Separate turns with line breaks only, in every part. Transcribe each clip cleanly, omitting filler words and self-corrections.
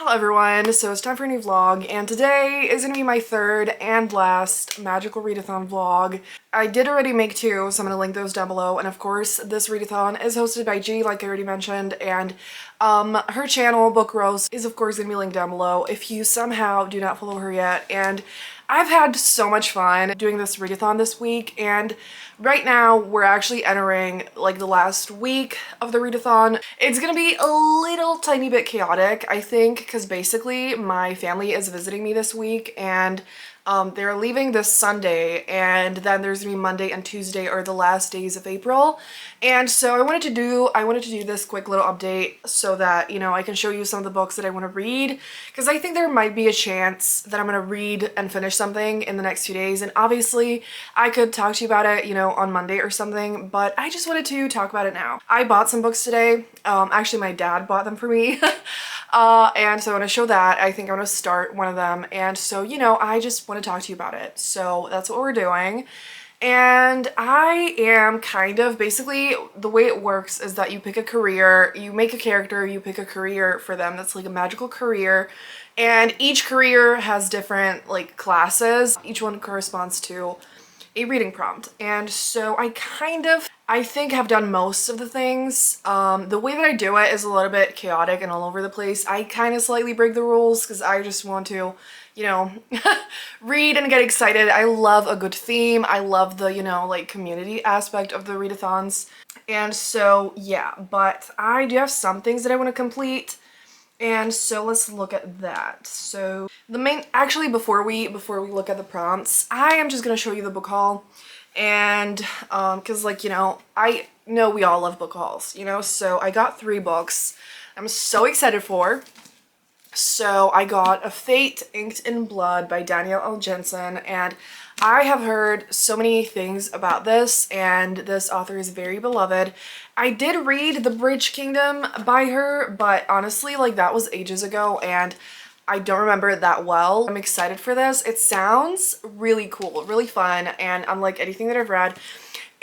Hello everyone, so it's time for a new vlog, and today is going to be my third and last magical readathon vlog. I did already make two, so I'm going to link those down below, and of course this readathon is hosted by G, like I already mentioned, and her channel, Book Rose, is of course going to be linked down below if you somehow do not follow her yet. And I've had so much fun doing this readathon this week, and right now we're actually entering like the last week of the readathon. It's gonna be a little tiny bit chaotic, I think, because basically my family is visiting me this week, and they're leaving this Sunday, and then there's gonna be Monday and Tuesday are the last days of April. And so I wanted to do this quick little update so that, you know, I can show you some of the books that I want to read, because I think there might be a chance that I'm going to read and finish something in the next few days. And obviously I could talk to you about it, you know, on Monday or something, but I just wanted to talk about it now. I bought some books today. Actually my dad bought them for me. And so I want to show that. I think I want to start one of them. And so, you know, I just want to talk to you about it. So that's what we're doing. And I am kind of, basically the way it works is that you pick a career, you make a character, you pick a career for them that's like a magical career, and each career has different like classes. Each one corresponds to a reading prompt. And so I think have done most of the things. The way that I do it is a little bit chaotic and all over the place. I kind of slightly break the rules because I just want to, you know, read and get excited. I love a good theme. I love the, you know, like community aspect of the readathons. And so, yeah, but I do have some things that I want to complete. And so let's look at that. So actually before we look at the prompts, I am just going to show you the book haul. And because, like, you know, I know we all love book hauls, you know, so I got 3 books I'm so excited for. So I got A Fate Inked in Blood by Danielle L. Jensen, and I have heard so many things about this, and this author is very beloved. I did read The Bridge Kingdom by her, but honestly, like, that was ages ago, and I don't remember it that well. I'm excited for this. It sounds really cool, really fun, and unlike anything that I've read.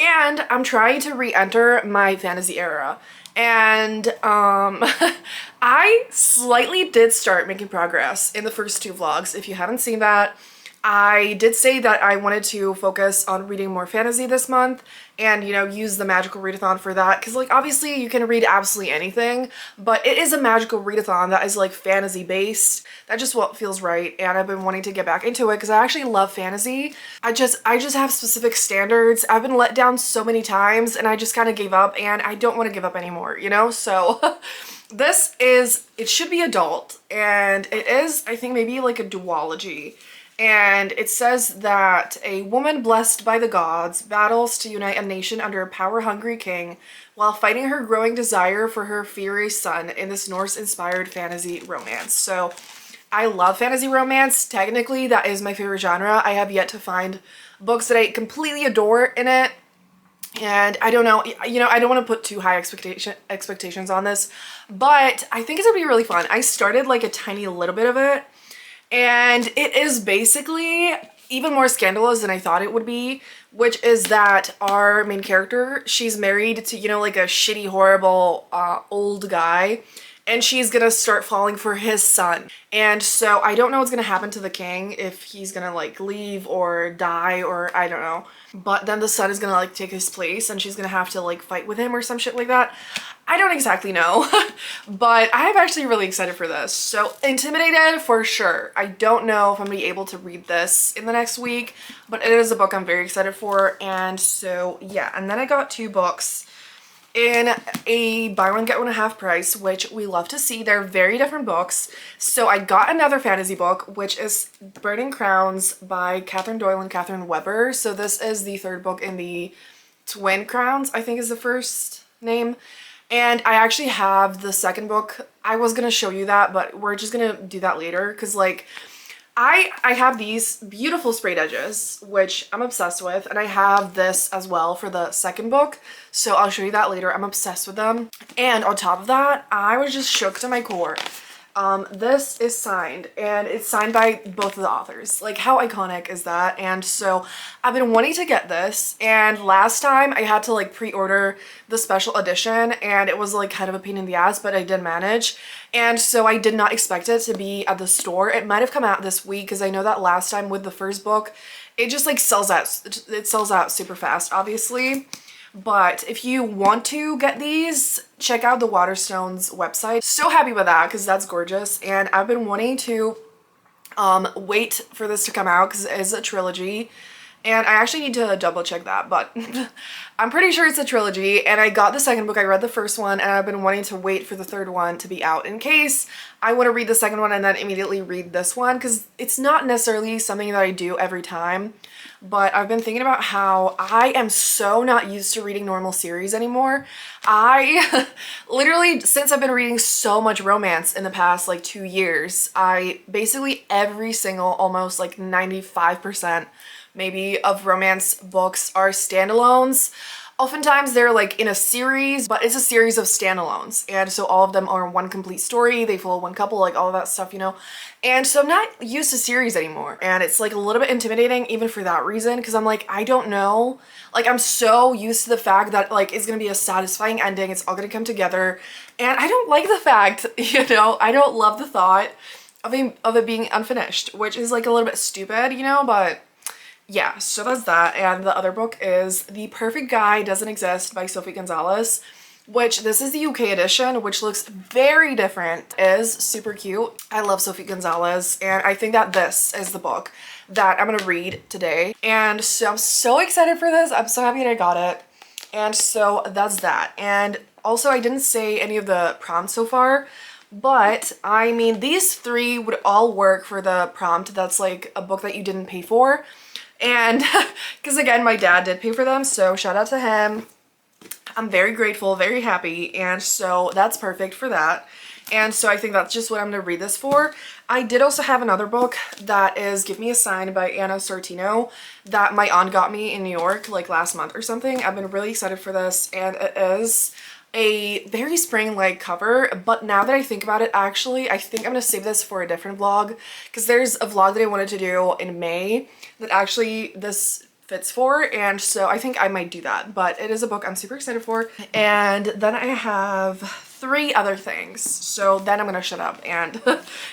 And I'm trying to re-enter my fantasy era. And I slightly did start making progress in the first 2 vlogs. If you haven't seen that, I did say that I wanted to focus on reading more fantasy this month and, you know, use the magical readathon for that, because, like, obviously you can read absolutely anything, but it is a magical readathon that is like fantasy based. That's just what feels right, and I've been wanting to get back into it because I actually love fantasy. I just have specific standards. I've been let down so many times and I just kind of gave up, and I don't want to give up anymore, you know? So it should be adult, and it is, I think, maybe like a duology. And it says that a woman blessed by the gods battles to unite a nation under a power-hungry king while fighting her growing desire for her furious son in this Norse-inspired fantasy romance. So I love fantasy romance. Technically, that is my favorite genre. I have yet to find books that I completely adore in it. And I don't know, you know, I don't want to put too high expectations on this, but I think it's gonna be really fun. I started like a tiny little bit of it, and it is basically even more scandalous than I thought it would be, which is that our main character, she's married to, you know, like a shitty, horrible, old guy, and she's gonna start falling for his son. And so I don't know what's gonna happen to the king, if he's gonna like leave or die, or I don't know. But then the son is gonna like take his place, and she's gonna have to like fight with him or some shit like that. I don't exactly know, but I'm actually really excited for this. So intimidated for sure. I don't know if I'm gonna be able to read this in the next week, but it is a book I'm very excited for. And so yeah, and then I got 2 books in a buy one get one half price, which we love to see. They're very different books. So I got another fantasy book, which is Burning Crowns by Catherine Doyle and Catherine Weber. So this is the 3rd book in the Twin Crowns, I think is the first name. And I actually have the 2nd book. I was gonna show you that, but we're just gonna do that later, because like I have these beautiful sprayed edges, which I'm obsessed with, and I have this as well for the 2nd book, so I'll show you that later. I'm obsessed with them. And on top of that, I was just shook to my core This is signed, and it's signed by both of the authors. Like, how iconic is that? And so I've been wanting to get this, and last time I had to like pre-order the special edition, and it was like kind of a pain in the ass, but I did manage. And so I did not expect it to be at the store. It might have come out this week, because I know that last time with the first book, it just like sells out. It sells out super fast, obviously. But if you want to get these, check out the Waterstones website. So happy with that, because that's gorgeous. And I've been wanting to wait for this to come out, because it is a trilogy. And I actually need to double check that, but I'm pretty sure it's a trilogy. And I got the second book, I read the first one, and I've been wanting to wait for the third one to be out in case I want to read the second one and then immediately read this one, because it's not necessarily something that I do every time. But I've been thinking about how I am so not used to reading normal series anymore. I literally, since I've been reading so much romance in the past like 2 years, I basically every single, almost like 95% maybe of romance books are standalones. Oftentimes they're like in a series, but it's a series of standalones. And so all of them are one complete story. They follow one couple, like all of that stuff, you know? And so I'm not used to series anymore. And it's like a little bit intimidating even for that reason, because I'm like, I don't know. Like, I'm so used to the fact that like it's gonna be a satisfying ending. It's all gonna come together. And I don't like the fact, you know, I don't love the thought of it being unfinished, which is like a little bit stupid, you know, but yeah, so that's that. And the other book is The Perfect Guy Doesn't Exist by Sophie Gonzalez, which this is the UK edition, which looks very different. It is super cute. I love Sophie Gonzalez, and I think that this is the book that I'm gonna read today. And so I'm so excited for this. I'm so happy that I got it. And so that's that. And also I didn't say any of the prompts so far, but I mean, these three would all work for the prompt that's like a book that you didn't pay for. And because again, my dad did pay for them, so shout out to him. I'm very grateful, very happy, and so that's perfect for that. And so I think that's just what I'm going to read this for. I did also have another book that is Give Me a Sign by Anna Sortino that my aunt got me in New York like last month or something. I've been really excited for this, and it is a very spring-like cover, but now that I think about it, actually, I think I'm gonna save this for a different vlog, because there's a vlog that I wanted to do in May that actually this fits for, and so I think I might do that. But it is a book I'm super excited for. And then I have 3 other things, so then I'm gonna shut up and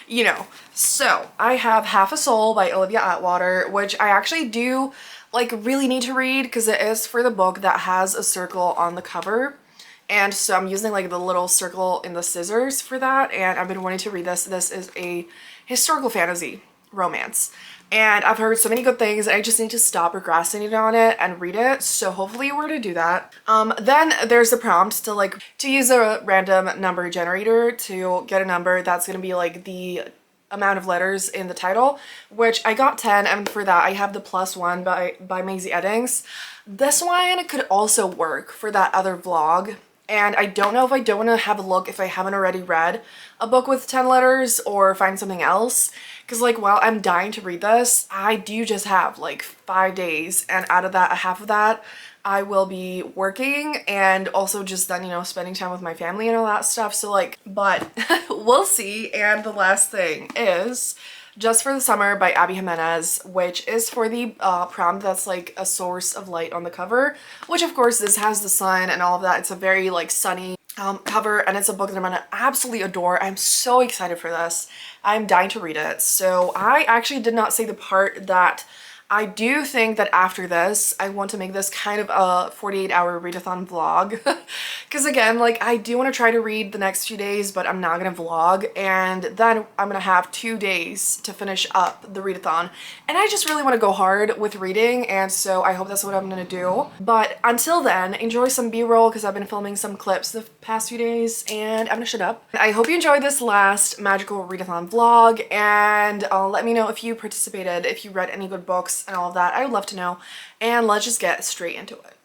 you know. So I have Half a Soul by Olivia Atwater, which I actually do like really need to read, because it is for the book that has a circle on the cover. And so I'm using like the little circle in the scissors for that, and I've been wanting to read this. This is a historical fantasy romance, and I've heard so many good things, and I just need to stop procrastinating on it and read it. So hopefully we're to do that. Then there's the prompt to use a random number generator to get a number that's gonna be like the amount of letters in the title, which I got 10, and for that I have the +1 by Maisie Eddings. This one could also work for that other vlog. And I don't know if I don't want to have a look if I haven't already read a book with 10 letters or find something else. Because like, while I'm dying to read this, I do just have like 5 days, and out of that, half of that, I will be working and also just then, you know, spending time with my family and all that stuff. So like, but we'll see. And the last thing is Just for the Summer by Abby Jimenez, which is for the prompt that's like a source of light on the cover, which of course this has the sun and all of that. It's a very like sunny cover, and it's a book that I'm gonna absolutely adore. I'm so excited for this. I'm dying to read it. So I actually did not say the part that I do think that after this, I want to make this kind of a 48-hour readathon vlog. Because again, like, I do want to try to read the next few days, but I'm not going to vlog. And then I'm going to have 2 days to finish up the readathon. And I just really want to go hard with reading, and so I hope that's what I'm going to do. But until then, enjoy some B-roll, because I've been filming some clips the past few days, and I'm going to shut up. I hope you enjoyed this last magical readathon vlog, and let me know if you participated, if you read any good books, and all of that. I would love to know, and let's just get straight into it.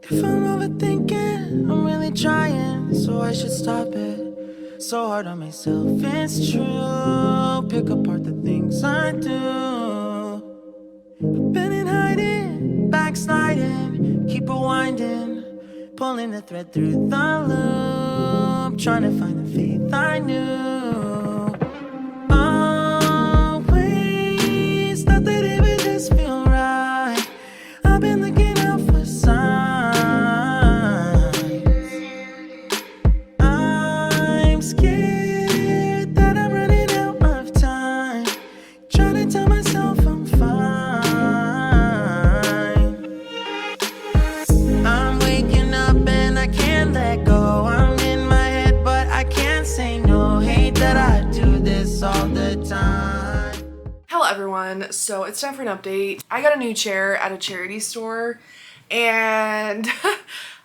If I'm overthinking, I'm really trying, so I should stop it. So hard on myself, it's true. Pick apart the things I do. Been in hiding, backsliding, keep rewinding, pulling the thread through the loop, trying to find the faith I knew. Always thought that it would just feel right. I've been looking out for signs. I'm scared that I'm running out of time, trying to tell myself I'm fine. I'm waking up and I can't let go. I'm in my head but I can't say no. Hate that I do this all the time.
Hello everyone, so it's time for an update. I got a new chair at a charity store and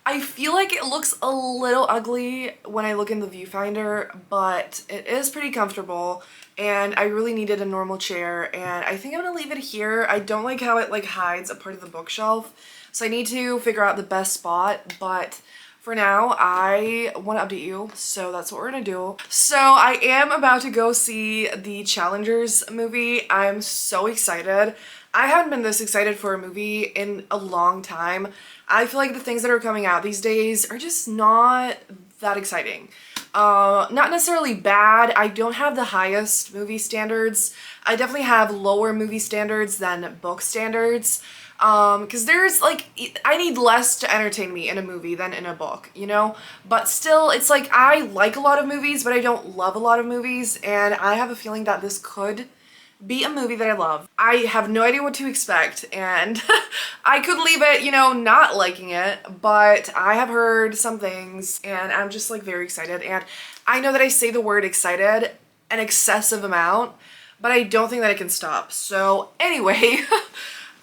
I feel like it looks a little ugly when I look in the viewfinder, but it is pretty comfortable and I really needed a normal chair and I think I'm gonna leave it here. I don't like how it like hides a part of the bookshelf, so I need to figure out the best spot, but for now, I want to update you, so that's what we're gonna do. So I am about to go see the Challengers movie. I'm so excited. I haven't been this excited for a movie in a long time. I feel like the things that are coming out these days are just not that exciting. Not necessarily bad. I don't have the highest movie standards. I definitely have lower movie standards than book standards. Because there's like, I need less to entertain me in a movie than in a book, you know? But still, it's like, I like a lot of movies, but I don't love a lot of movies, and I have a feeling that this could be a movie that I love. I have no idea what to expect, and I could leave it, you know, not liking it, but I have heard some things, and I'm just like very excited, and I know that I say the word excited an excessive amount, but I don't think that I can stop. So anyway,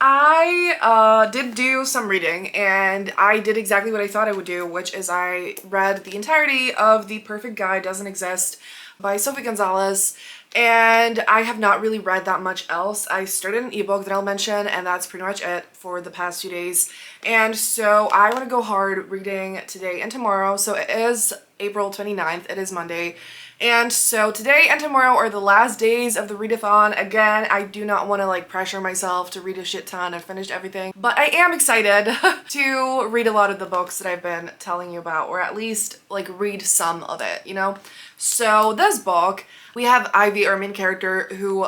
I did do some reading and I did exactly what I thought I would do, which is I read the entirety of The Perfect Guy Doesn't Exist by Sophie Gonzalez, and I have not really read that much else. I started an ebook that I'll mention, and that's pretty much it for the past 2 days. And so I want to go hard reading today and tomorrow. So it is April 29th, it is Monday. And so today and tomorrow are the last days of the readathon. Again, I do not want to like pressure myself to read a shit ton. I've finished everything, but I am excited to read a lot of the books that I've been telling you about, or at least like read some of it, you know? So this book, we have Ivy, our main character, who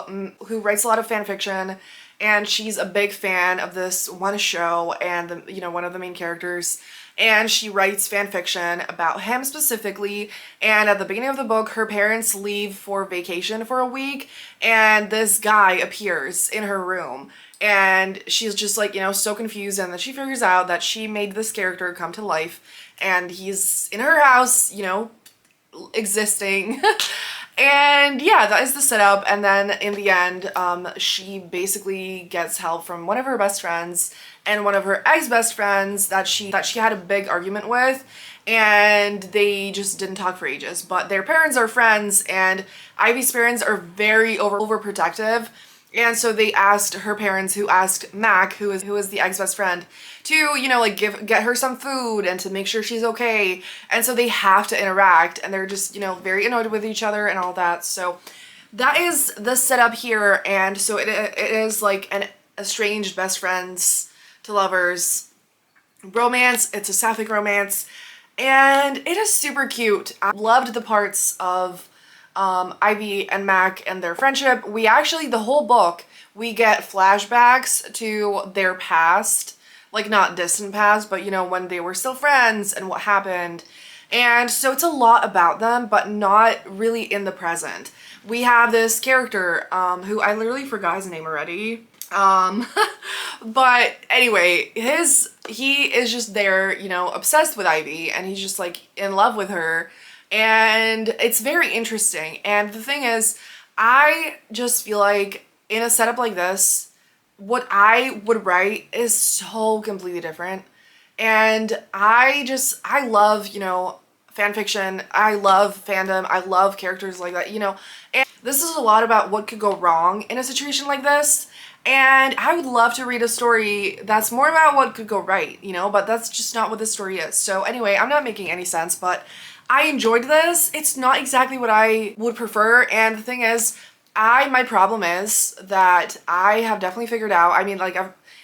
writes a lot of fan fiction, and she's a big fan of this one show and you know, one of the main characters. And she writes fan fiction about him specifically, and at the beginning of the book her parents leave for vacation for a week and this guy appears in her room and she's just like, you know, so confused, and then she figures out that she made this character come to life and he's in her house, you know, existing. And yeah, that is the setup. And then in the end, she basically gets help from one of her best friends and one of her ex-best friends that she had a big argument with, and they just didn't talk for ages. But their parents are friends, and Ivy's parents are very overprotective. And so they asked her parents, who asked Mac, who is the ex-best friend, to, you know, like get her some food and to make sure she's okay. And so they have to interact, and they're just, you know, very annoyed with each other and all that. So that is the setup here. And so it is like an estranged best friends to lovers romance. It's a sapphic romance, and it is super cute. I loved the parts of Ivy and Mac and their friendship. We actually, the whole book, we get flashbacks to their past, like not distant past, but you know, when they were still friends and what happened. And so it's a lot about them, but not really in the present. We have this character, who I literally forgot his name already. But anyway, he is just there, you know, obsessed with Ivy, and he's just like in love with her. And it's very interesting. And the thing is, I just feel like in a setup like this, what I would write is so completely different. And I love, you know, fan fiction. I love fandom. I love characters like that, you know. And this is a lot about what could go wrong in a situation like this. And I would love to read a story that's more about what could go right, you know, but that's just not what this story is. So anyway, I'm not making any sense, but I enjoyed this. It's not exactly what I would prefer, and the thing is, My problem is that I have definitely figured out, I mean, like,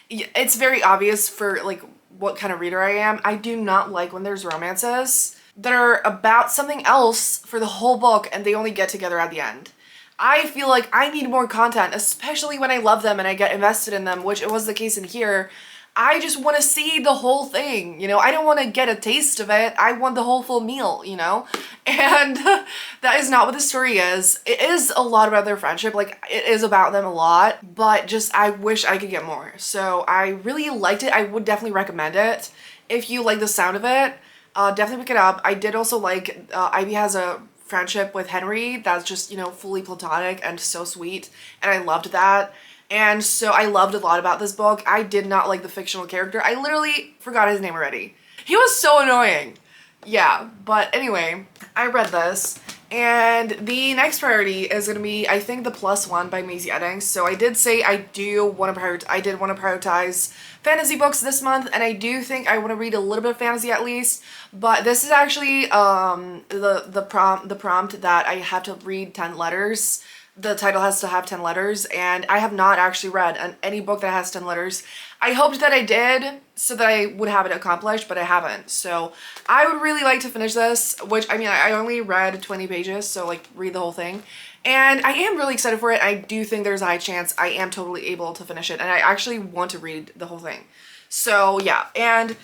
it's very obvious for, like, what kind of reader I am. I do not like when there's romances that are about something else for the whole book and they only get together at the end. I feel like I need more content, especially when I love them and I get invested in them, which it was the case in here. I just want to see the whole thing, you know? I don't want to get a taste of it. I want the whole full meal, you know? And that is not what the story is. It is a lot about their friendship. Like, it is about them a lot, but just I wish I could get more. So I really liked it. I would definitely recommend it. If you like the sound of it, definitely pick it up. I did also like, Ivy has a friendship with Henry that's just, you know, fully platonic and so sweet. And I loved that. And so I loved a lot about this book. I did not like the fictional character. I literally forgot his name already. He was so annoying. Yeah, but anyway, I read this. And the next priority is gonna be, I think, The Plus One by Maisie Eddings. So I did say I did want to prioritize fantasy books this month, and I do think I want to read a little bit of fantasy at least. But this is actually the prompt that I have to read 10 letters. The title has to have 10 letters, and I have not actually read any book that has 10 letters. I hoped that I did so that I would have it accomplished, but I haven't. So I would really like to finish this, which, I mean, I only read 20 pages, so like read the whole thing. And I am really excited for it. I do think there's a high chance I am totally able to finish it, and I actually want to read the whole thing. So yeah, and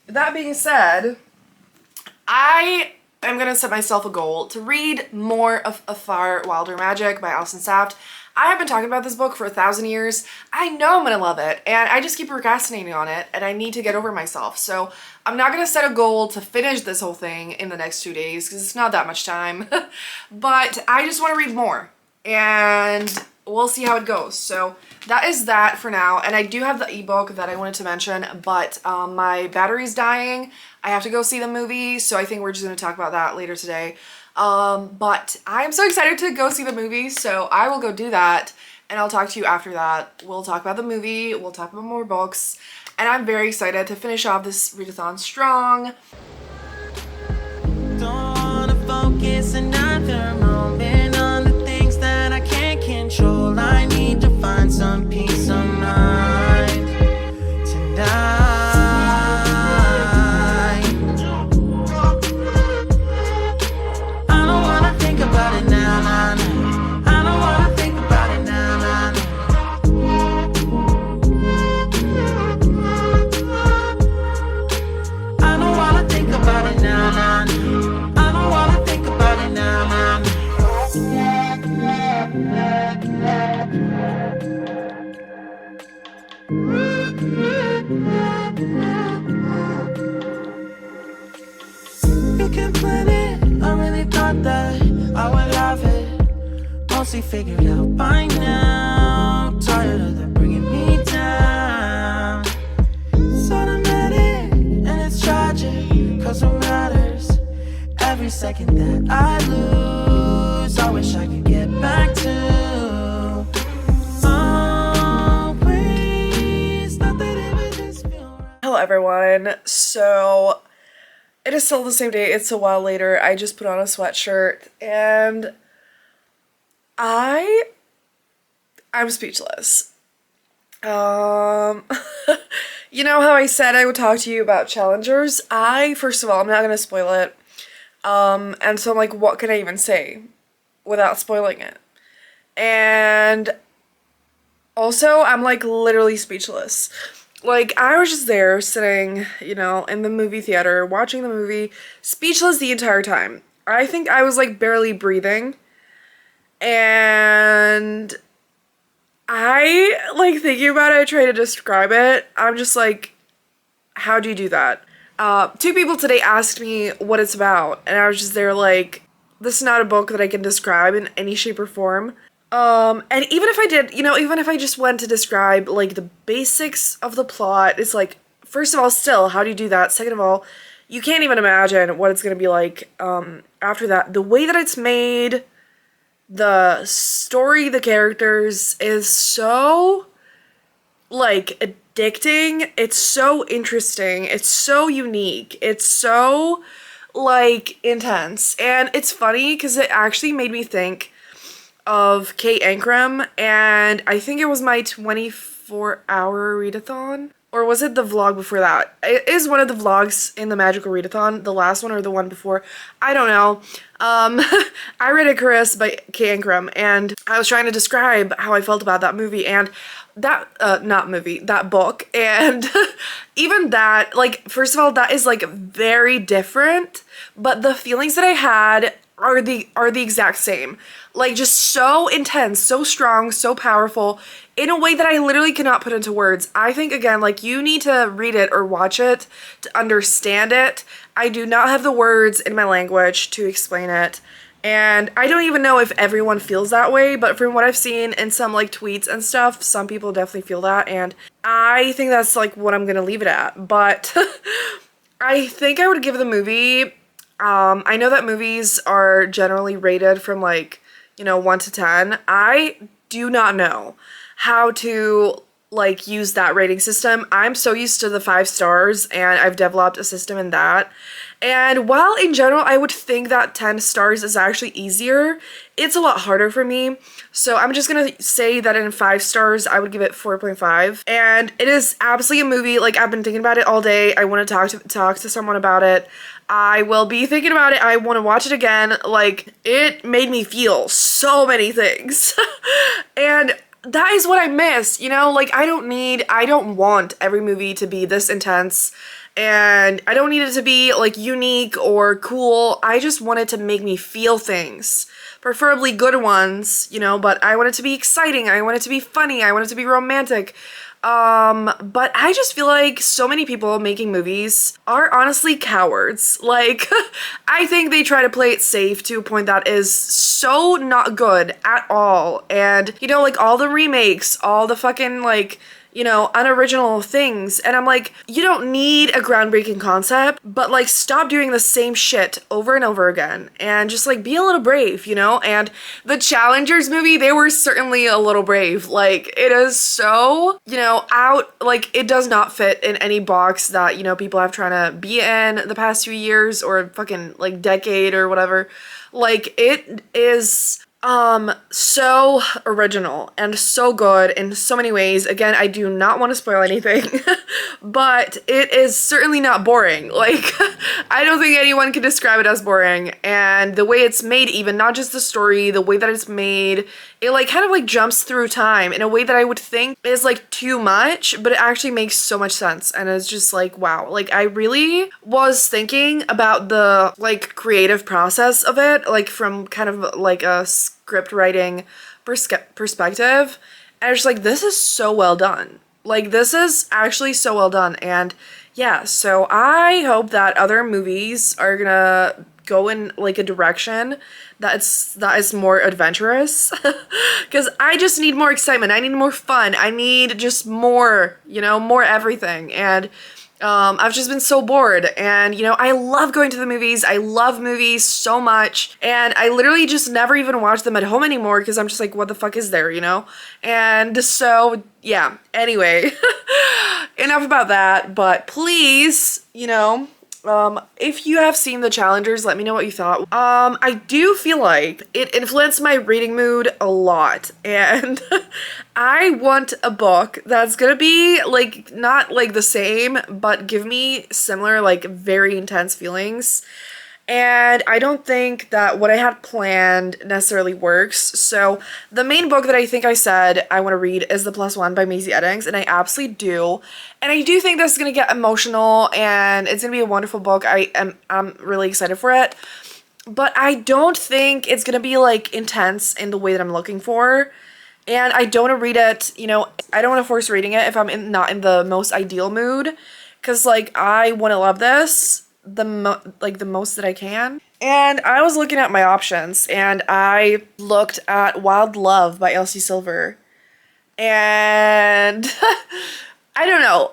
that being said, I'm gonna set myself a goal to read more of A Far Wilder Magic by Alison Saft. I have been talking about this book for 1,000 years. I know I'm gonna love it, and I just keep procrastinating on it, and I need to get over myself. So I'm not gonna set a goal to finish this whole thing in the next 2 days, because it's not that much time. But I just want to read more, and we'll see how it goes. So that is that for now, and I do have the ebook that I wanted to mention, but my battery's dying. I have to go see the movie, so I think we're just going to talk about that later today. But I'm so excited to go see the movie, so I will go do that, and I'll talk to you after that. We'll talk about the movie, we'll talk about more books, and I'm very excited to finish off this readathon strong.
Don't wanna focus another moment on the things that I can't control. I need to find some peace of mind tonight. I don't wanna think about it now, nah, nah. I don't wanna think about it now, nah, nah. I don't wanna think about it now, nah, nah. I don't wanna think about it now, nah, nah. You can plan it, I really thought that I would have it mostly figured out by now. Tired of them bringing me down. It's automatic and it's tragic, cause what matters every second that I lose, I wish I could get back to always. Not that it would just feel right.
Hello everyone. So it is still the same day. It's a while later. I just put on a sweatshirt and I'm speechless. You know how I said I would talk to you about challengers? First of all, I'm not gonna spoil it. And so I'm like, what can I even say without spoiling it? And also, I'm like literally speechless. Like, I was just there sitting, you know, in the movie theater, watching the movie, speechless the entire time. I think I was like barely breathing. And I, like, thinking about it, trying to describe it, I'm just like, how do you do that? 2 people today asked me what it's about, and I was just there like, this is not a book that I can describe in any shape or form. And even if I did, you know, even if I just went to describe, like, the basics of the plot, it's like, first of all, still, how do you do that? Second of all, you can't even imagine what it's gonna be like, after that. The way that it's made, the story, the characters is so, like, addicting. It's so interesting. It's so unique. It's so, like, intense. And it's funny because it actually made me think of Kate Ankrum, and I think it was my 24-hour readathon. Or was it the vlog before that? It is one of the vlogs in the Magical Readathon, the last one or the one before. I don't know. I read Icarus by Kate Ankrum, and I was trying to describe how I felt about that movie, and that, not movie, that book, and even that, like, first of all, that is, like, very different, but the feelings that I had are the exact same. Like, just so intense, so strong, so powerful, in a way that I literally cannot put into words. I think, again, like, you need to read it or watch it to understand it. I do not have the words in my language to explain it. And I don't even know if everyone feels that way, but from what I've seen in some, like, tweets and stuff, some people definitely feel that, and I think that's, like, what I'm gonna leave it at. But I think I would give the movie, I know that movies are generally rated from, like, you know, 1 to 10. I do not know how to, like, use that rating system. I'm so used to the 5 stars, and I've developed a system in that. And while in general I would think that 10 stars is actually easier, it's a lot harder for me. So I'm just gonna say that in 5 stars I would give it 4.5. And it is absolutely a movie. Like, I've been thinking about it all day. I want to talk to someone about it. I will be thinking about it. I want to watch it again. Like, it made me feel so many things. And that is what I miss, you know? Like, I don't want every movie to be this intense, and I don't need it to be, like, unique or cool. I just want it to make me feel things. Preferably good ones, you know, but I want it to be exciting. I want it to be funny. I want it to be romantic. But I just feel like so many people making movies are honestly cowards. Like, I think they try to play it safe to a point that is so not good at all. And, you know, like, all the remakes, all the fucking, like, you know, unoriginal things. And I'm like, you don't need a groundbreaking concept, but, like, stop doing the same shit over and over again and just, like, be a little brave, you know? And the Challengers movie, they were certainly a little brave. Like, it is so, you know, out, like, it does not fit in any box that, you know, people have trying to be in the past few years or fucking, like, decade or whatever. Like, it is so original and so good in so many ways. Again, I do not want to spoil anything, but it is certainly not boring. Like, I don't think anyone can describe it as boring. And the way it's made, even, not just the story, the way that it's made, it, like, kind of, like, jumps through time in a way that I would think is, like, too much, but it actually makes so much sense. And it's just like, wow. Like, I really was thinking about the, like, creative process of it, like, from kind of, like, a script writing perspective, and I was just like, this is so well done. Like, this is actually so well done. And yeah, so I hope that other movies are gonna go in, like, a direction that is more adventurous, because I just need more excitement. I need more fun. I need just more, you know, more everything. And I've just been so bored, and, you know, I love going to the movies. I love movies so much, and I literally just never even watch them at home anymore because I'm just like, what the fuck is there, you know? And so, yeah, anyway, enough about that, but please, you know, if you have seen The Challengers, let me know what you thought. I do feel like it influenced my reading mood a lot, and I want a book that's gonna be, like, not, like, the same, but give me similar, like, very intense feelings. And I don't think that what I had planned necessarily works. So the main book that I think I said I want to read is The Plus One by Maisie Eddings, and I absolutely do. And I do think this is going to get emotional, and it's going to be a wonderful book. I'm really excited for it. But I don't think it's going to be, like, intense in the way that I'm looking for. And I don't want to read it, you know, I don't want to force reading it if I'm not in the most ideal mood. Because, like, I want to love this the most that I can. And I was looking at my options, and I looked at Wild Love by Elsie Silver, and I don't know,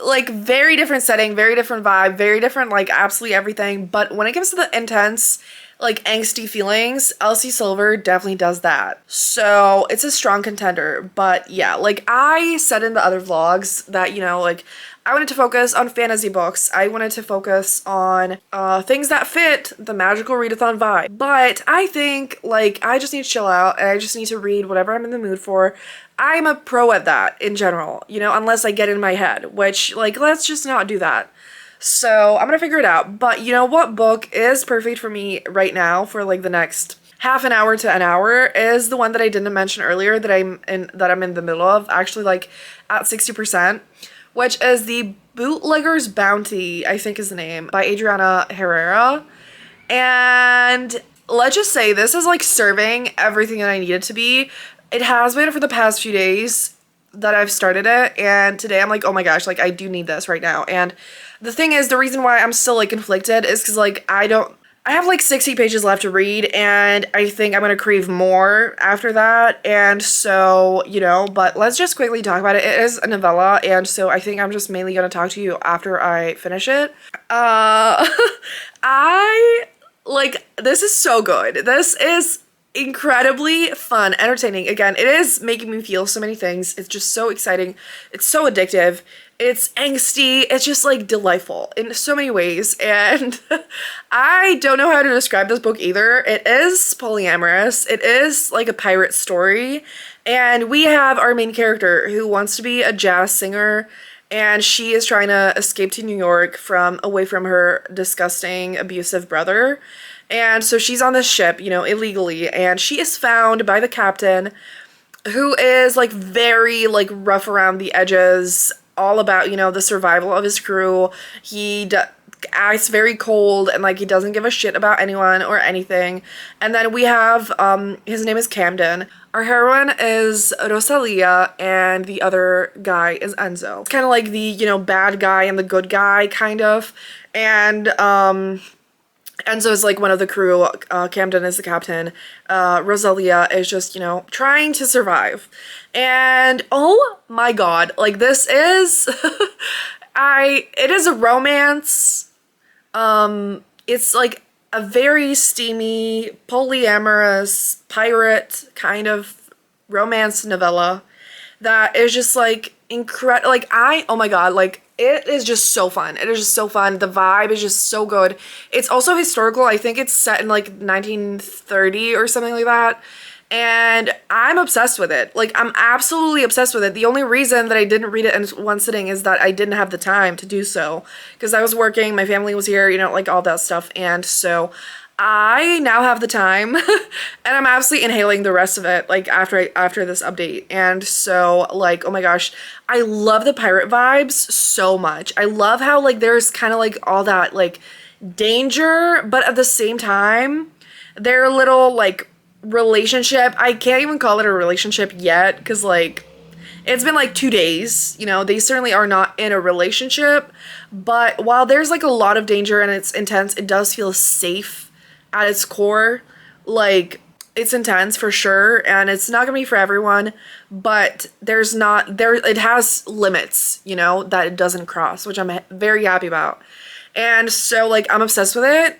like, very different setting, very different vibe, very different, like, absolutely everything. But when it comes to the intense, like angsty feelings, Elsie Silver definitely does that. So it's a strong contender. But yeah, like I said in the other vlogs that, you know, like I wanted to focus on fantasy books. I wanted to focus on things that fit the magical readathon vibe. But I think like I just need to chill out and I just need to read whatever I'm in the mood for. I'm a pro at that in general, you know, unless I get in my head, which like let's just not do that. So I'm gonna figure it out. But you know what book is perfect for me right now for like the next half an hour to an hour is the one that I didn't mention earlier that I'm in the middle of, actually like at 60%, which is The Bootlegger's Bounty, I think is the name, by Adriana Herrera. And let's just say this is like serving everything that I need it to be. It has been for the past few days that I've started it, and today I'm like, oh my gosh, like I do need this right now. And the thing is, the reason why I'm still like conflicted is because like I have like 60 pages left to read, and I think I'm gonna crave more after that. And so, you know, but let's just quickly talk about it. It is a novella, and so I think I'm just mainly gonna talk to you after I finish it. I like, this is so good. This is incredibly fun, entertaining. Again, it is making me feel so many things. It's just so exciting. It's so addictive. It's angsty. It's just like delightful in so many ways. And I don't know how to describe this book either. It is polyamorous. It is like a pirate story. And we have our main character who wants to be a jazz singer, and she is trying to escape to New York away from her disgusting, abusive brother. And so she's on this ship, you know, illegally, and she is found by the captain, who is like very like rough around the edges, all about, you know, the survival of his crew. He acts very cold and like he doesn't give a shit about anyone or anything. And then we have his name is Camden. Our heroine is Rosalia, and the other guy is Enzo. It's kind of like the, you know, bad guy and the good guy kind of. And Enzo is like one of the crew, Camden is the captain, Rosalia is just, you know, trying to survive. And oh my god, like this is, it is a romance. It's like a very steamy, polyamorous, pirate kind of romance novella that is just like incredible. Like oh my god, like it is just so fun. It is just so fun. The vibe is just so good. It's also historical. I think it's set in like 1930 or something like that. And I'm obsessed with it. Like, I'm absolutely obsessed with it. The only reason that I didn't read it in one sitting is that I didn't have the time to do so. Because I was working, my family was here, you know, like all that stuff. And so I now have the time. And I'm absolutely inhaling the rest of it, like, after this update. And so, like, oh my gosh, I love the pirate vibes so much. I love how, like, there's kind of, like, all that, like, danger, but at the same time, their little, like, relationship, I can't even call it a relationship yet, because like it's been like 2 days, you know, they certainly are not in a relationship, but while there's like a lot of danger and it's intense, it does feel safe at its core. Like, it's intense for sure, and it's not gonna be for everyone, but it has limits, you know, that it doesn't cross, which I'm very happy about. And so like I'm obsessed with it.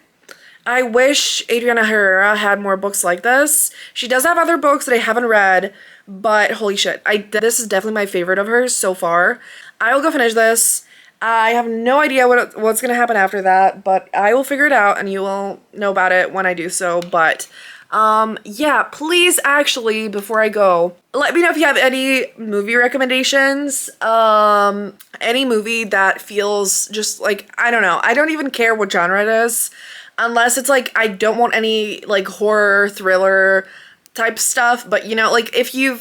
I wish Adriana Herrera had more books like this. She does have other books that I haven't read, but holy shit, this is definitely my favorite of hers so far. I will go finish this. I have no idea what's gonna happen after that, but I will figure it out and you will know about it when I do so. But yeah, please actually, before I go, let me know if you have any movie recommendations. Any movie that feels just like, I don't know, I don't even care what genre it is. Unless it's like, I don't want any like horror, thriller type stuff, but you know, like if you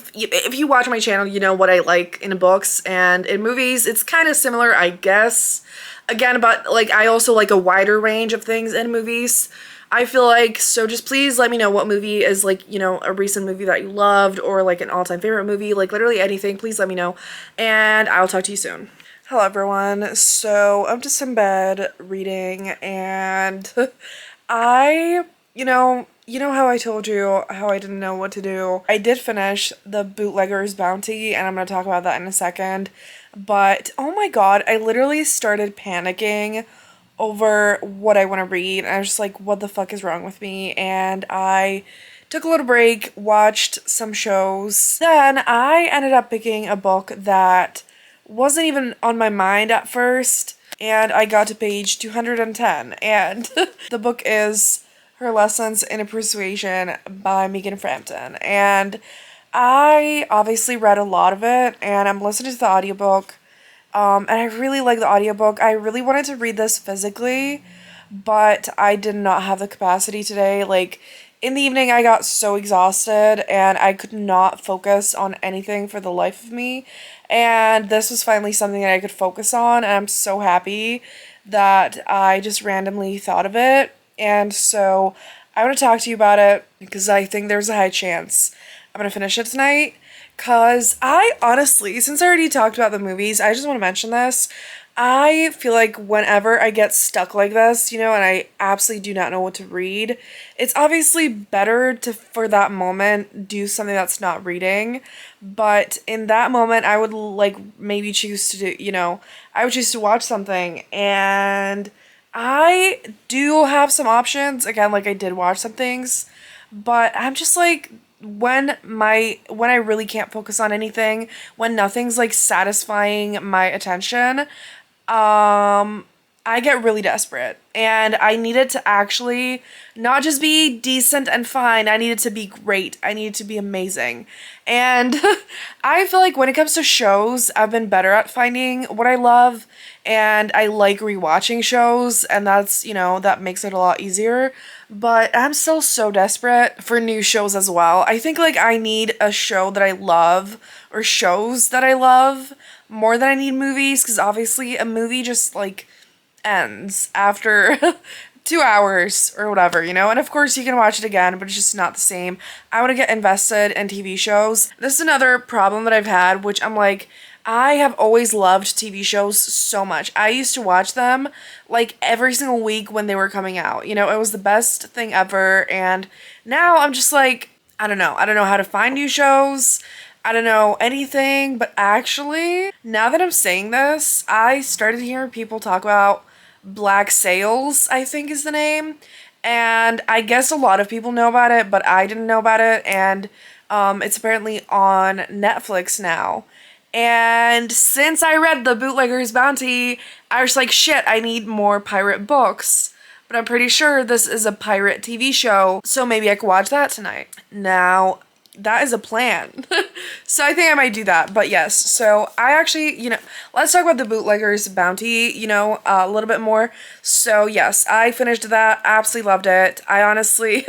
watch my channel, you know what I like in books, and in movies, it's kind of similar, I guess. Again, but like I also like a wider range of things in movies, I feel like. So just please let me know what movie is like, you know, a recent movie that you loved, or like an all-time favorite movie, like literally anything, please let me know, and I'll talk to you soon. Hello everyone, so I'm just in bed reading, and you know how I told you how I didn't know what to do. I did finish The Bootlegger's Bounty, and I'm going to talk about that in a second, but oh my god, I literally started panicking over what I want to read. And I was just like, what the fuck is wrong with me? And I took a little break, watched some shows. Then I ended up picking a book that wasn't even on my mind at first. And I got to page 210. And the book is Her Lessons in a Persuasion by Megan Frampton. And I obviously read a lot of it, and I'm listening to the audiobook. And I really like the audiobook. I really wanted to read this physically, but I did not have the capacity today. Like, in the evening, I got so exhausted, and I could not focus on anything for the life of me. And this was finally something that I could focus on, and I'm so happy that I just randomly thought of it. And so I want to talk to you about it because I think there's a high chance I'm going to finish it tonight. Because I honestly, since I already talked about the movies, I just want to mention this. I feel like whenever I get stuck like this, and I absolutely do not know what to read, it's obviously better to, for that moment, do something that's not reading. But in that moment, I would like maybe choose to do, I would choose to watch something. And I do have some options. Again, like I did watch some things, but I'm just like, when I really can't focus on anything, when nothing's like satisfying my attention, I get really desperate, and I need it to actually not just be decent and fine. I need it to be great. I need it to be amazing. And I feel like when it comes to shows, I've been better at finding what I love, and I like rewatching shows, and that's, that makes it a lot easier. But I'm still so desperate for new shows as well. I think like I need a show that I love, or shows that I love, more than I need movies, because obviously a movie just like ends after 2 hours or whatever, and of course you can watch it again, but it's just not the same. I want to get invested in TV shows. This is another problem that I've had, which I'm like, I have always loved TV shows so much. I used to watch them like every single week when they were coming out. It was the best thing ever. And now I'm just like, I don't know. I don't know how to find new shows. I don't know anything. But actually, now that I'm saying this, I started hearing people talk about Black Sails, I think is the name. And I guess a lot of people know about it, but I didn't know about it. And it's apparently on Netflix now. And since I read The Bootlegger's Bounty, I was like, shit, I need more pirate books. But I'm pretty sure this is a pirate TV show, so maybe I could watch that tonight. Now, that is a plan. So I think I might do that. But yes, so I actually, let's talk about The Bootlegger's Bounty, a little bit more. So yes, I finished that, absolutely loved it. I honestly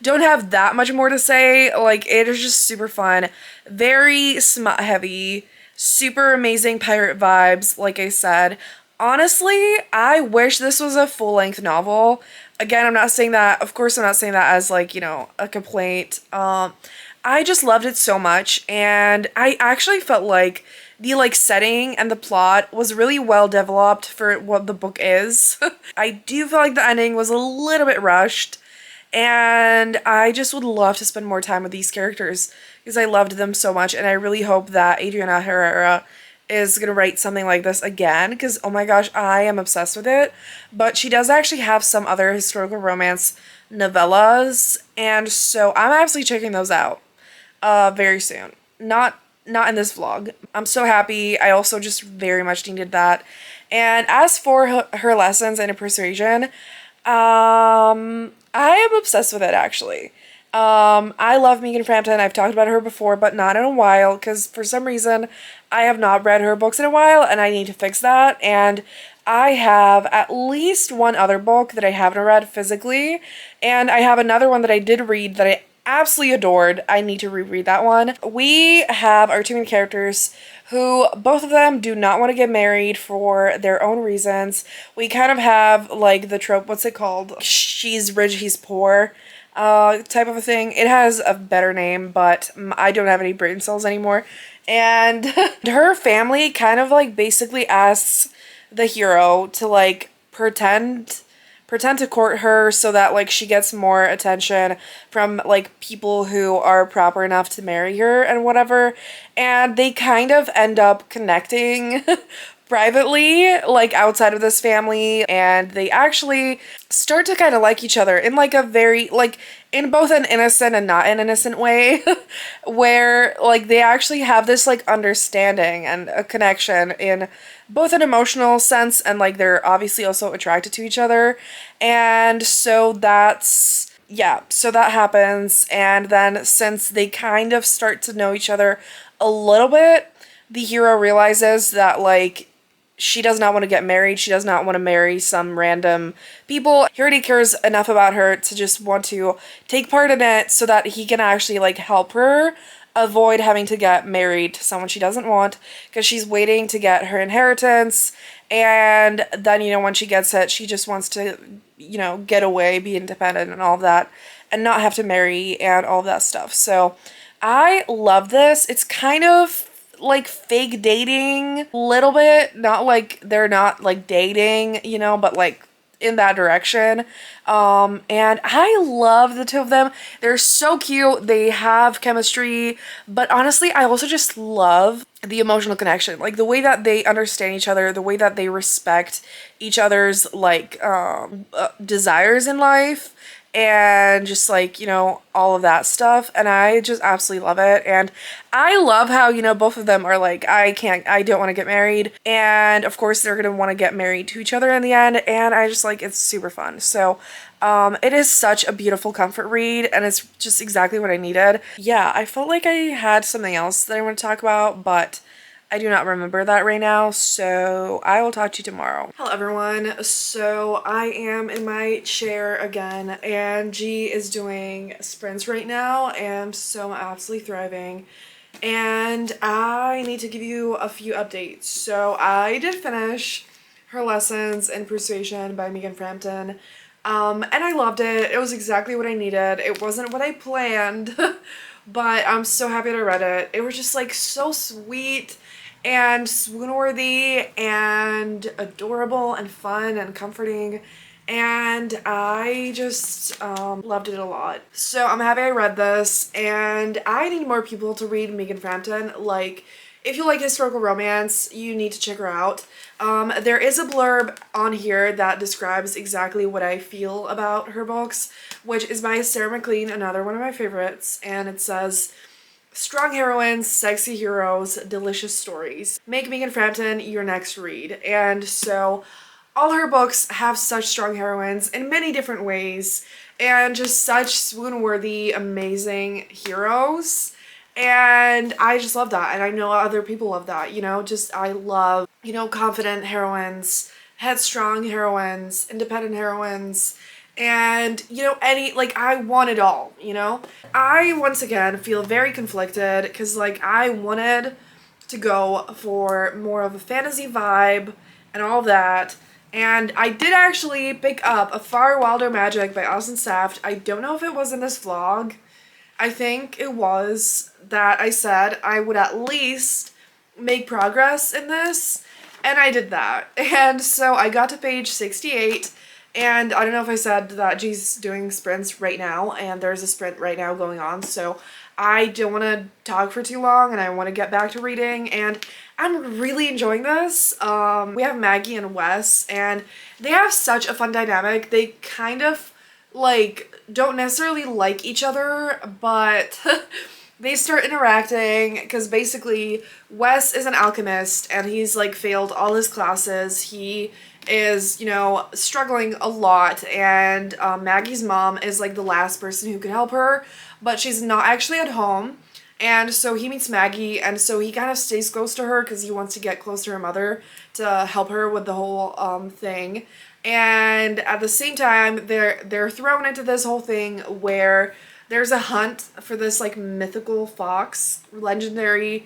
don't have that much more to say. Like, it is just super fun, very smut heavy, super amazing pirate vibes, like I said. Honestly, I wish this was a full-length novel. Again, I'm not saying that, of course I'm not saying that as like, a complaint. I just loved it so much, and I actually felt like the like setting and the plot was really well developed for what the book is. I do feel like the ending was a little bit rushed, and I just would love to spend more time with these characters because I loved them so much, and I really hope that Adriana Herrera is going to write something like this again because, oh my gosh, I am obsessed with it. But she does actually have some other historical romance novellas, and so I'm absolutely checking those out very soon. Not in this vlog. I'm so happy. I also just very much needed that. And as for her lessons in persuasion, I am obsessed with it, actually. I love Megan Frampton. I've talked about her before, but not in a while, because for some reason I have not read her books in a while, and I need to fix that. And I have at least one other book that I haven't read physically, and I have another one that I did read that I absolutely adored. I need to reread that one. We have our two main characters who both of them do not want to get married for their own reasons. We kind of have like the trope, what's it called? She's rich, he's poor type of a thing. It has a better name, but I don't have any brain cells anymore. And her family kind of like basically asks the hero to like pretend to court her so that like she gets more attention from like people who are proper enough to marry her and whatever. And they kind of end up connecting privately, like outside of this family, and they actually start to kind of like each other in like a very, like, in both an innocent and not an innocent way, where like they actually have this like understanding and a connection in both an emotional sense, and like they're obviously also attracted to each other. And so that's, yeah, so that happens. And then since they kind of start to know each other a little bit, the hero realizes that like she does not want to get married. She does not want to marry some random people. He already cares enough about her to just want to take part in it so that he can actually like help her avoid having to get married to someone she doesn't want, because she's waiting to get her inheritance. And then, you know, when she gets it, she just wants to, you know, get away, be independent and all of that, and not have to marry and all of that stuff. So I love this. It's kind of like fake dating a little bit, not like they're not like dating, you know, but like in that direction. And I love the two of them. They're so cute. They have chemistry, but honestly, I also just love the emotional connection, like the way that they understand each other, the way that they respect each other's like desires in life, and just like, you know, all of that stuff. And I just absolutely love it. And I love how, you know, both of them are like, I don't want to get married. And of course they're going to want to get married to each other in the end. And I just like, it's super fun. So it is such a beautiful comfort read, and it's just exactly what I needed. Yeah, I felt like I had something else that I want to talk about, but I do not remember that right now, so I will talk to you tomorrow. Hello everyone, so I am in my chair again, and G is doing sprints right now, and so I'm absolutely thriving. And I need to give you a few updates. So I did finish her lessons in Persuasion by Megan Frampton. And I loved it. It was exactly what I needed. It wasn't what I planned, but I'm so happy that I read it. It was just like so sweet and swoon-worthy and adorable and fun and comforting. And I just loved it a lot. So I'm happy I read this, and I need more people to read Megan Frampton. Like, if you like historical romance, you need to check her out. There is a blurb on here that describes exactly what I feel about her books, which is by Sarah McLean, another one of my favorites, and it says, strong heroines, sexy heroes, delicious stories. Make Megan Frampton your next read. And so all her books have such strong heroines in many different ways, and just such swoon-worthy, amazing heroes. And I just love that, and I know other people love that, you know, just I love, you know, confident heroines, headstrong heroines, independent heroines, and, you know, any, like, I want it all, you know? I, once again, feel very conflicted, because, like, I wanted to go for more of a fantasy vibe and all that, and I did actually pick up A Far Wilder Magic by Austin Saft. I don't know if it was in this vlog. I think it was that I said I would at least make progress in this, and I did that. And so I got to page 68, and I don't know if I said that G's doing sprints right now, and there's a sprint right now going on, so I don't want to talk for too long, and I want to get back to reading, and I'm really enjoying this. We have Maggie and Wes, and they have such a fun dynamic. They kind of like don't necessarily like each other, but they start interacting because basically Wes is an alchemist and he's like failed all his classes. He is, you know, struggling a lot, and Maggie's mom is like the last person who could help her, but she's not actually at home. And so he meets Maggie, and so he kind of stays close to her because he wants to get close to her mother to help her with the whole thing. And at the same time, they're thrown into this whole thing where there's a hunt for this like mythical fox, legendary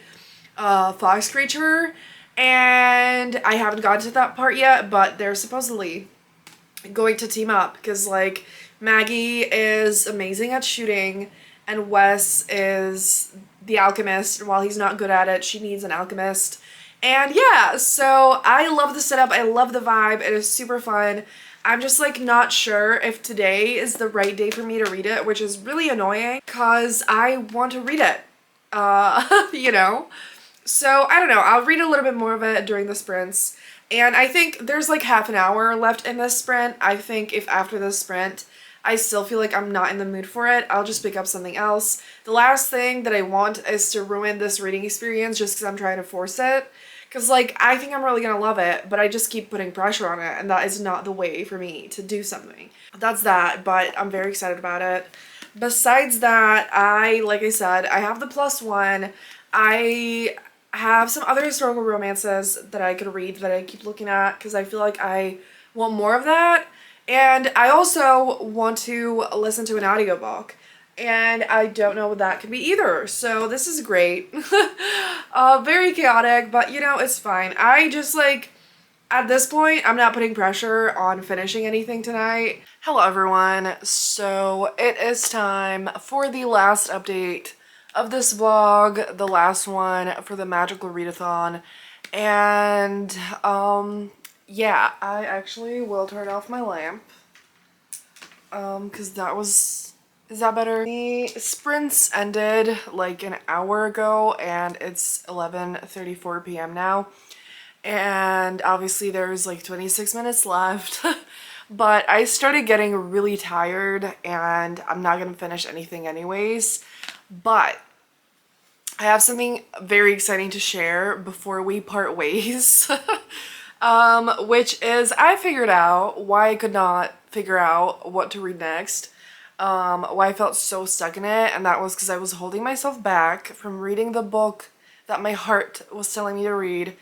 fox creature. And I haven't gotten to that part yet, but they're supposedly going to team up because like Maggie is amazing at shooting, and Wes is the alchemist, and while he's not good at it, she needs an alchemist. And yeah, so I love the setup, I love the vibe, it is super fun. I'm just like not sure if today is the right day for me to read it, which is really annoying because I want to read it, you know? So I don't know, I'll read a little bit more of it during the sprints. And I think there's like half an hour left in this sprint. I think if after this sprint I still feel like I'm not in the mood for it, I'll just pick up something else. The last thing that I want is to ruin this reading experience just because I'm trying to force it. Because, like, I think I'm really gonna love it, but I just keep putting pressure on it, and that is not the way for me to do something. That's that, but I'm very excited about it. Besides that, like I said, I have the +1. I have some other historical romances that I could read that I keep looking at because I feel like I want more of that. And I also want to listen to an audiobook. And I don't know what that could be either. So this is great. Very chaotic, but you know, it's fine. I just like, at this point, I'm not putting pressure on finishing anything tonight. Hello everyone. So it is time for the last update of this vlog, the last one for the magical readathon. And yeah, I actually will turn off my lamp. Because that was... Is that better? The sprints ended like an hour ago and it's 11:34 p.m. now. And obviously there's like 26 minutes left. But I started getting really tired and I'm not gonna finish anything anyways. But I have something very exciting to share before we part ways. Which is I figured out why I could not figure out what to read next. Why I felt so stuck in it, and that was because I was holding myself back from reading the book that my heart was telling me to read,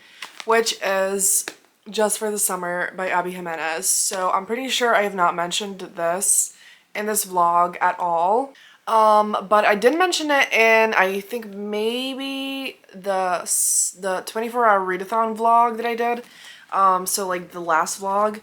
which is Just for the Summer by Abby Jimenez. So I'm pretty sure I have not mentioned this in this vlog at all. But I did mention it in, I think maybe the 24-hour readathon vlog that I did. So like the last vlog.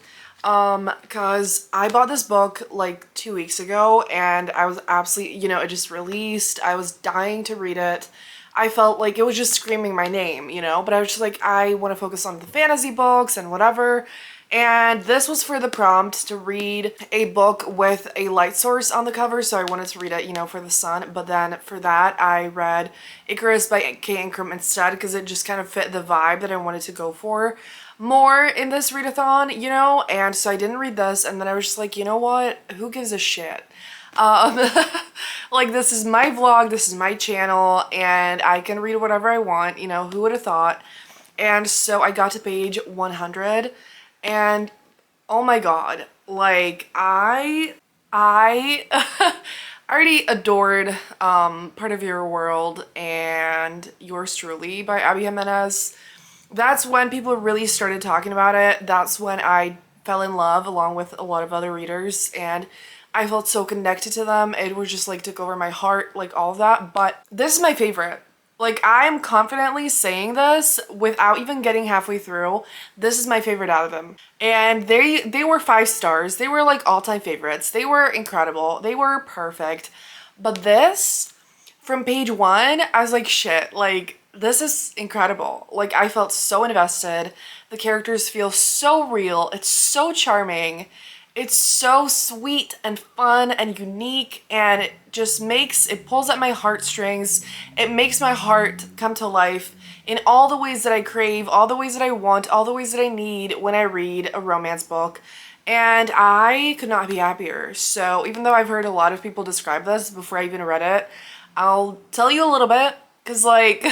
Cause I bought this book like 2 weeks ago and I was absolutely, you know, it just released. I was dying to read it. I felt like it was just screaming my name, you know, but I was just like, I want to focus on the fantasy books and whatever. And this was for the prompt to read a book with a light source on the cover, so I wanted to read it, you know, for the sun. But then for that, I read Icarus by K. Ingram instead because it just kind of fit the vibe that I wanted to go for more in this readathon, you know. And so I didn't read this, and then I was just like, you know what? Who gives a shit? Like, this is my vlog, this is my channel, and I can read whatever I want, you know, who would have thought? And so I got to page 100. And oh my god, like I already adored Part of Your World and Yours Truly by Abby Jimenez. That's when people really started talking about it. That's when I fell in love along with a lot of other readers and I felt so connected to them. It was just like took over my heart, like all of that. But this is my favorite. Like, I'm confidently saying this without even getting halfway through. This is my favorite out of them. And they were 5 stars. They were like all-time favorites. They were incredible. They were perfect. But this, from page 1, I was like, shit, like, this is incredible. Like, I felt so invested. The characters feel so real. It's so charming. It's so sweet and fun and unique, and it pulls at my heartstrings. It makes my heart come to life in all the ways that I crave, all the ways that I want, all the ways that I need when I read a romance book. And I could not be happier. So even though I've heard a lot of people describe this before I even read it, I'll tell you a little bit. Because, like,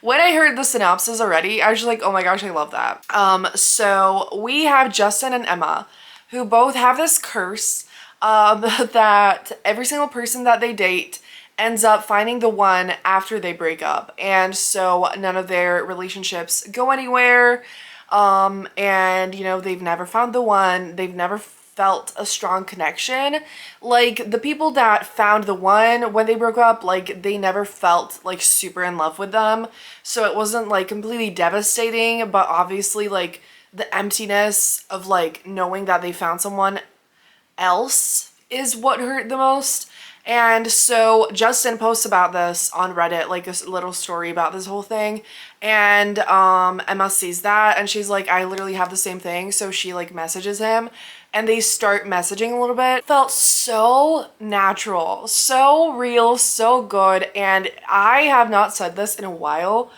when I heard the synopsis already, I was just like, oh my gosh, I love that. So we have Justin and Emma, who both have this curse that every single person that they date ends up finding the one after they break up. And so none of their relationships go anywhere. And, you know, they've never found the one. They've never felt a strong connection. Like, the people that found the one when they broke up, like, they never felt, like, super in love with them. So it wasn't, like, completely devastating, but obviously, like, the emptiness of like knowing that they found someone else is what hurt the most. And so Justin posts about this on Reddit, like a little story about this whole thing. And Emma sees that and she's like, I literally have the same thing. So she like messages him and they start messaging a little bit. It felt so natural, so real, so good. And I have not said this in a while,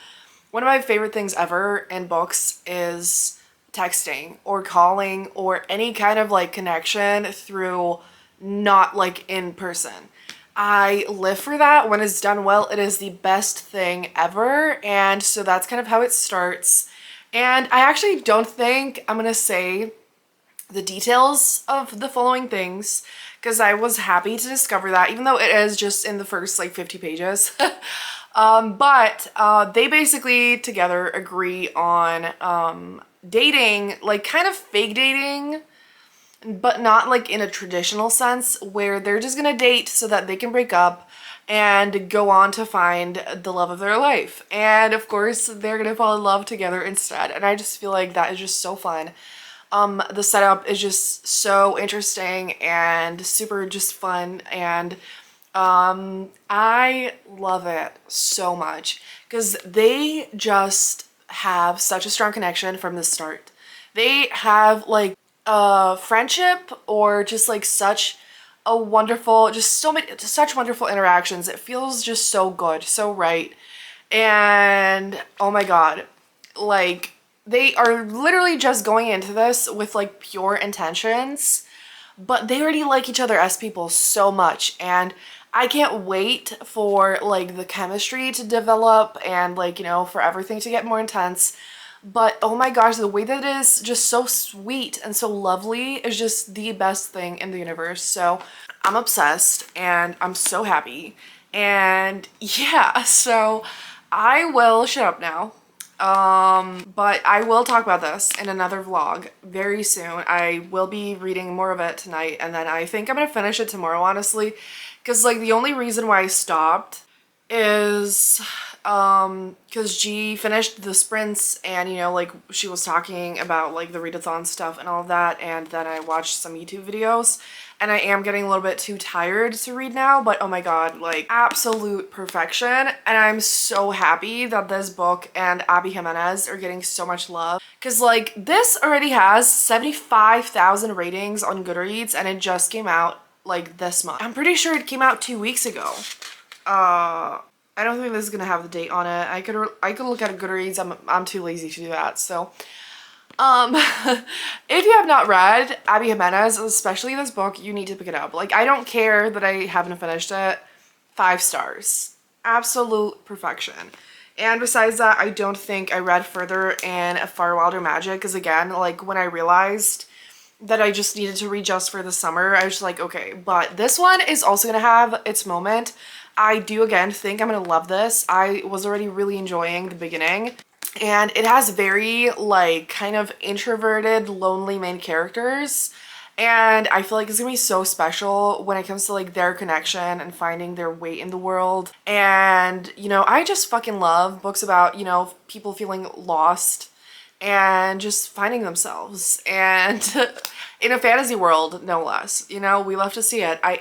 One of my favorite things ever in books is texting or calling or any kind of like connection through not like in person. I live for that. When it's done well, it is the best thing ever. And so that's kind of how it starts. And I actually don't think I'm gonna say the details of the following things because I was happy to discover that, even though it is just in the first like 50 pages. But they basically together agree on dating, like kind of fake dating, but not like in a traditional sense where they're just gonna date so that they can break up and go on to find the love of their life. And of course, they're gonna fall in love together instead. And I just feel like that is just so fun. The setup is just so interesting and super just fun, and I love it so much because they just have such a strong connection from the start. They have like a friendship or just like such a wonderful, just so many, just such wonderful interactions. It feels just so good, so right. And oh my God, like they are literally just going into this with like pure intentions, but they already like each other as people so much, and I can't wait for like the chemistry to develop and like, you know, for everything to get more intense. But oh my gosh, the way that it is just so sweet and so lovely is just the best thing in the universe. So I'm obsessed and I'm so happy. And yeah, so I will shut up now. But I will talk about this in another vlog very soon. I will be reading more of it tonight, and then I think I'm gonna finish it tomorrow, honestly, because like the only reason why I stopped is because G finished the sprints, and you know, like she was talking about like the readathon stuff and all of that, and then I watched some YouTube videos, and I am getting a little bit too tired to read now. But oh my God, like absolute perfection. And I'm so happy that this book and Abby Jimenez are getting so much love, because like this already has 75,000 ratings on Goodreads, and it just came out like this month. I'm pretty sure it came out 2 weeks ago. I don't think this is gonna have the date on it. I could look at a Goodreads. I'm too lazy to do that. So if you have not read Abby Jimenez, especially this book, you need to pick it up. Like, I don't care that I haven't finished it. 5 stars. Absolute perfection. And besides that, I don't think I read further in A Far Wilder Magic, because again, like when I realized that I just needed to read just for the summer, I was just like, okay, but this one is also gonna have its moment. I do again think I'm gonna love this. I was already really enjoying the beginning. And it has very like kind of introverted, lonely main characters. And I feel like it's gonna be so special when it comes to like their connection and finding their way in the world. And, you know, I just fucking love books about, you know, people feeling lost and just finding themselves. And in a fantasy world, no less. You know, we love to see it. I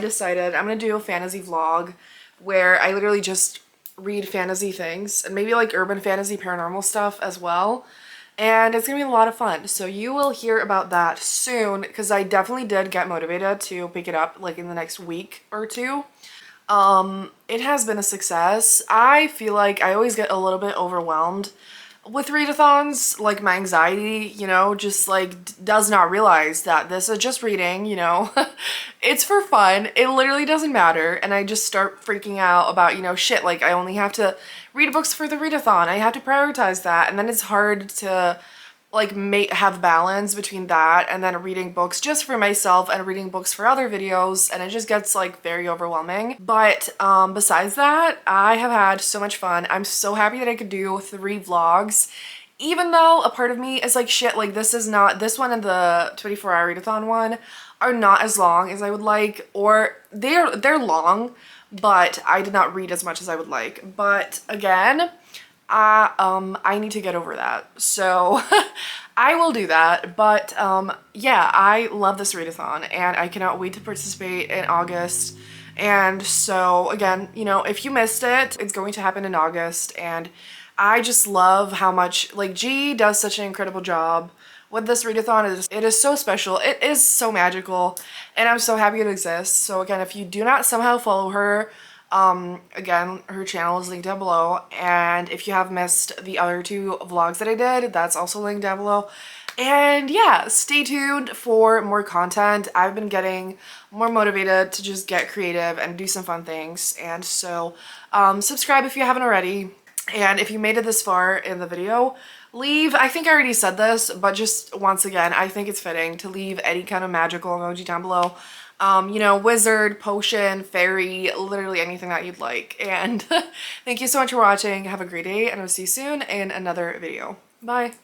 decided I'm gonna do a fantasy vlog where I literally just read fantasy things and maybe like urban fantasy paranormal stuff as well, and it's gonna be a lot of fun. So you will hear about that soon, because I definitely did get motivated to pick it up like in the next week or two. It has been a success. I feel like I always get a little bit overwhelmed with readathons, like my anxiety, you know, just like does not realize that this is just reading, you know. It's for fun. It literally doesn't matter. And I just start freaking out about, you know, shit, like I only have to read books for the readathon. I have to prioritize that. And then it's hard to like have balance between that and then reading books just for myself and reading books for other videos, and it just gets like very overwhelming. But besides that, I have had so much fun. I'm so happy that I could do 3 vlogs, even though a part of me is like, shit, like this one and the 24-hour readathon one are not as long as I would like, or they're long, but I did not read as much as I would like. But again, I need to get over that, so I will do that. But yeah, I love this readathon and I cannot wait to participate in August. And so again, you know, if you missed it, it's going to happen in August, and I just love how much like G does such an incredible job with this readathon. It is so special, it is so magical, and I'm so happy it exists. So again, if you do not somehow follow her Again, her channel is linked down below, and if you have missed the other 2 vlogs that I did, that's also linked down below. And yeah, stay tuned for more content. I've been getting more motivated to just get creative and do some fun things, and so subscribe if you haven't already. And if you made it this far in the video, leave, I think I already said this, but just once again, I think it's fitting to leave any kind of magical emoji down below. You know, wizard, potion, fairy, literally anything that you'd like. And thank you so much for watching. Have a great day, and I'll see you soon in another video. Bye.